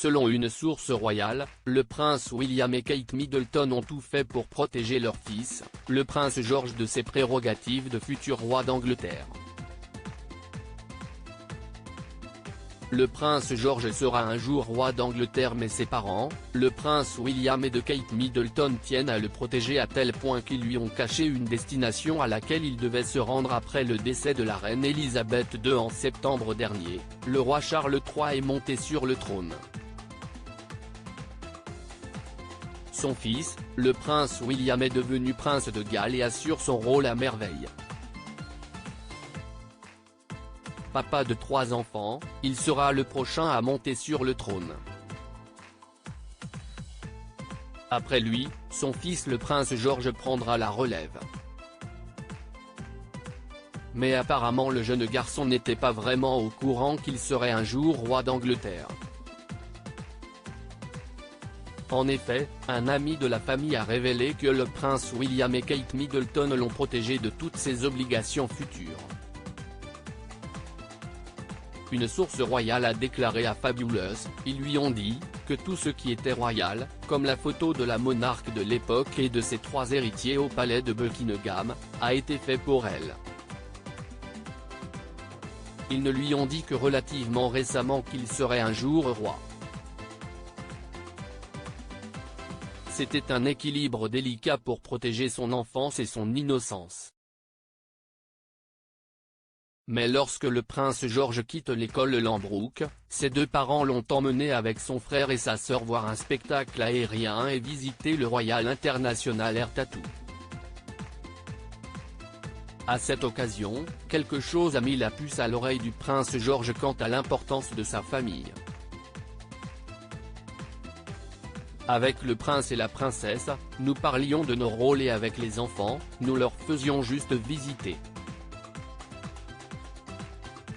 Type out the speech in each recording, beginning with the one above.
Selon une source royale, le prince William et Kate Middleton ont tout fait pour protéger leur fils, le prince George, de ses prérogatives de futur roi d'Angleterre. Le prince George sera un jour roi d'Angleterre, mais ses parents, le prince William et de Kate Middleton, tiennent à le protéger à tel point qu'ils lui ont caché une destination à laquelle il devait se rendre après le décès de la reine Elisabeth II en septembre dernier. Le roi Charles III est monté sur le trône. Son fils, le prince William, est devenu prince de Galles et assure son rôle à merveille. Papa de 3 enfants, il sera le prochain à monter sur le trône. Après lui, son fils le prince George prendra la relève. Mais apparemment le jeune garçon n'était pas vraiment au courant qu'il serait un jour roi d'Angleterre. En effet, un ami de la famille a révélé que le prince William et Kate Middleton l'ont protégé de toutes ses obligations futures. Une source royale a déclaré à Fabulous, ils lui ont dit, que tout ce qui était royal, comme la photo de la monarque de l'époque et de ses 3 héritiers au palais de Buckingham, a été fait pour elle. Ils ne lui ont dit que relativement récemment qu'il serait un jour roi. C'était un équilibre délicat pour protéger son enfance et son innocence. Mais lorsque le prince George quitte l'école Lambrouck, ses 2 parents l'ont emmené avec son frère et sa sœur voir un spectacle aérien et visiter le Royal International Air Tattoo. À cette occasion, quelque chose a mis la puce à l'oreille du prince George quant à l'importance de sa famille. Avec le prince et la princesse, nous parlions de nos rôles et avec les enfants, nous leur faisions juste visiter.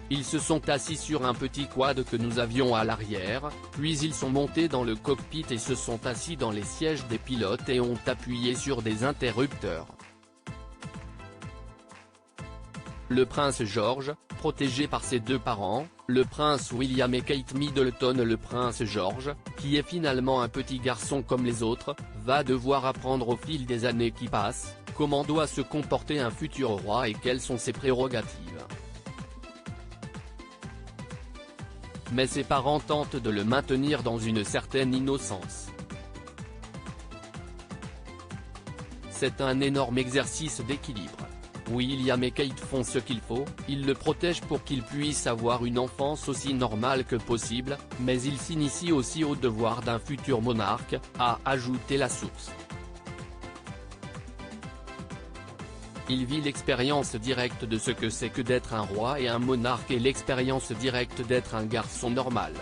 Ils se sont assis sur un petit quad que nous avions à l'arrière, puis ils sont montés dans le cockpit et se sont assis dans les sièges des pilotes et ont appuyé sur des interrupteurs. Le prince George, protégé par ses 2 parents, le prince William et Kate Middleton. Le prince George, qui est finalement un petit garçon comme les autres, va devoir apprendre au fil des années qui passent, comment doit se comporter un futur roi et quelles sont ses prérogatives. Mais ses parents tentent de le maintenir dans une certaine innocence. C'est un énorme exercice d'équilibre. William et Kate font ce qu'il faut, ils le protègent pour qu'il puisse avoir une enfance aussi normale que possible, mais il s'initie aussi au devoir d'un futur monarque, a ajouté la source. Il vit l'expérience directe de ce que c'est que d'être un roi et un monarque et l'expérience directe d'être un garçon normal.